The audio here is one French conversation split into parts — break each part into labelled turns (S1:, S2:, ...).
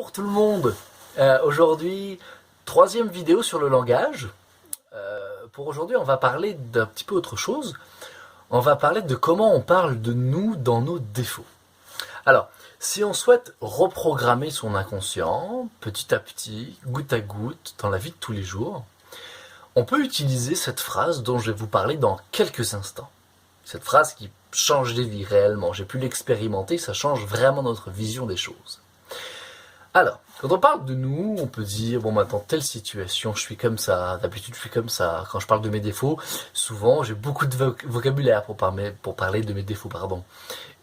S1: Bonjour tout le monde. Aujourd'hui, troisième vidéo sur le langage. Pour aujourd'hui, on va parler d'un petit peu autre chose. On va parler de comment on parle de nous dans nos défauts. Alors, si on souhaite reprogrammer son inconscient, petit à petit, goutte à goutte, dans la vie de tous les jours, on peut utiliser cette phrase dont je vais vous parler dans quelques instants. Cette phrase qui change des vies réellement. J'ai pu l'expérimenter, ça change vraiment notre vision des choses. Alors, quand on parle de nous, on peut dire, bon maintenant, telle situation, je suis comme ça, d'habitude je suis comme ça. Quand je parle de mes défauts, souvent j'ai beaucoup de vocabulaire pour parler de mes défauts, pardon.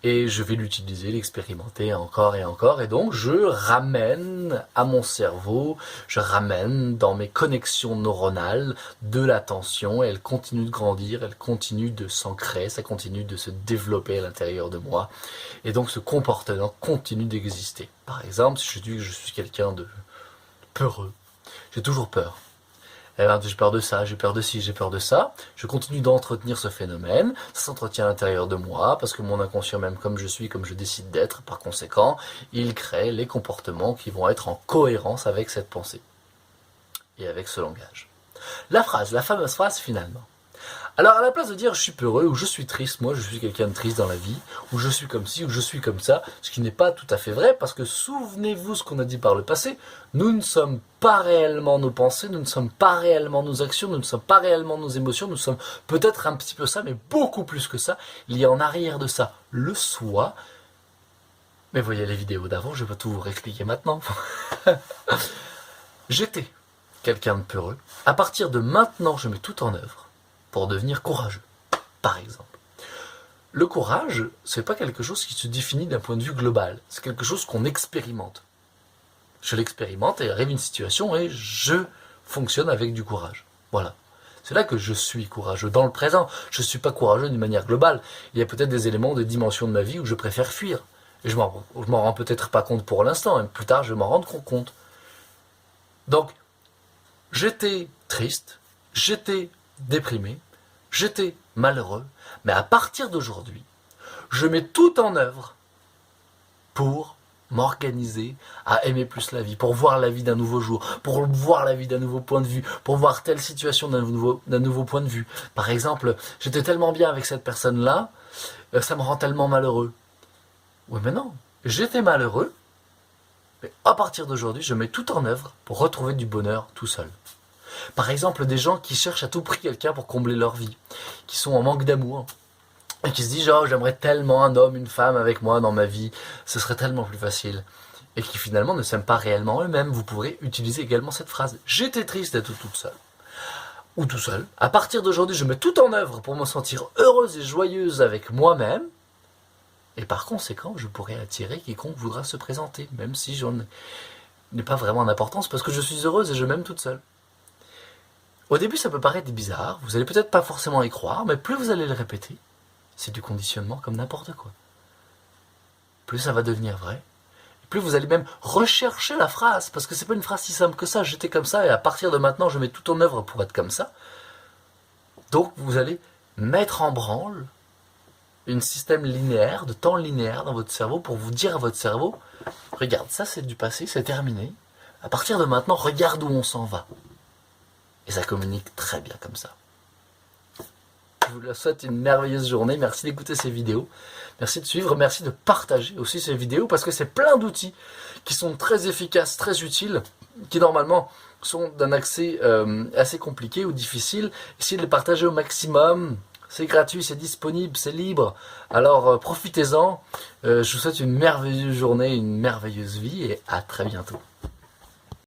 S1: Et je vais l'utiliser, l'expérimenter encore et encore. Et donc, je ramène à mon cerveau, je ramène dans mes connexions neuronales de l'attention. Et elle continue de grandir, elle continue de s'ancrer, ça continue de se développer à l'intérieur de moi. Et donc, ce comportement continue d'exister. Par exemple, si je dis que je suis quelqu'un de peureux, j'ai toujours peur. J'ai peur de ça, j'ai peur de ci, j'ai peur de ça. Je continue d'entretenir ce phénomène. Ça s'entretient à l'intérieur de moi parce que mon inconscient, même comme je suis, comme je décide d'être, par conséquent, il crée les comportements qui vont être en cohérence avec cette pensée et avec ce langage. La fameuse phrase finalement. Alors à la place de dire je suis peureux ou je suis triste, moi je suis quelqu'un de triste dans la vie, ou je suis comme ci ou je suis comme ça, ce qui n'est pas tout à fait vrai parce que souvenez-vous ce qu'on a dit par le passé, nous ne sommes pas réellement nos pensées, nous ne sommes pas réellement nos actions, nous ne sommes pas réellement nos émotions, nous sommes peut-être un petit peu ça, mais beaucoup plus que ça. Il y a en arrière de ça le soi. Mais voyez les vidéos d'avant, je vais pas tout vous réexpliquer maintenant. J'étais quelqu'un de peureux. À partir de maintenant, je mets tout en œuvre pour devenir courageux, par exemple. Le courage, c'est pas quelque chose qui se définit d'un point de vue global, c'est quelque chose qu'on expérimente. Je l'expérimente et arrive une situation et je fonctionne avec du courage. Voilà. C'est là que je suis courageux. Dans le présent, je ne suis pas courageux d'une manière globale. Il y a peut-être des éléments, des dimensions de ma vie où je préfère fuir. Et je m'en rends peut-être pas compte pour l'instant, et plus tard je vais m'en rendre compte. Donc, j'étais triste, j'étais déprimé, j'étais malheureux, mais à partir d'aujourd'hui, je mets tout en œuvre pour m'organiser à aimer plus la vie, pour voir la vie d'un nouveau jour, pour voir la vie d'un nouveau point de vue, pour voir telle situation d'un nouveau point de vue. Par exemple, j'étais tellement bien avec cette personne-là, ça me rend tellement malheureux. Oui, mais non, j'étais malheureux, mais à partir d'aujourd'hui, je mets tout en œuvre pour retrouver du bonheur tout seul. Par exemple, des gens qui cherchent à tout prix quelqu'un pour combler leur vie, qui sont en manque d'amour, et qui se disent genre j'aimerais tellement un homme, une femme avec moi dans ma vie, ce serait tellement plus facile, et qui finalement ne s'aiment pas réellement eux-mêmes. Vous pourrez utiliser également cette phrase. J'étais triste d'être toute seule, ou tout seul. À partir d'aujourd'hui, je mets tout en œuvre pour me sentir heureuse et joyeuse avec moi-même, et par conséquent, je pourrai attirer quiconque voudra se présenter, même si j'en n'ai pas vraiment d'importance, parce que je suis heureuse et je m'aime toute seule. Au début, ça peut paraître bizarre, vous allez peut-être pas forcément y croire, mais plus vous allez le répéter, c'est du conditionnement comme n'importe quoi. Plus ça va devenir vrai, plus vous allez même rechercher la phrase, parce que c'est pas une phrase si simple que ça, j'étais comme ça, et à partir de maintenant, je mets tout en œuvre pour être comme ça. Donc, vous allez mettre en branle un système linéaire, de temps linéaire dans votre cerveau, pour vous dire à votre cerveau, regarde, ça c'est du passé, c'est terminé, à partir de maintenant, regarde où on s'en va. Et ça communique très bien comme ça. Je vous souhaite une merveilleuse journée. Merci d'écouter ces vidéos. Merci de suivre. Merci de partager aussi ces vidéos parce que c'est plein d'outils qui sont très efficaces, très utiles, qui normalement sont d'un accès assez compliqué ou difficile. Essayez de les partager au maximum. C'est gratuit, c'est disponible, c'est libre. Alors profitez-en. Je vous souhaite une merveilleuse journée, une merveilleuse vie et à très bientôt.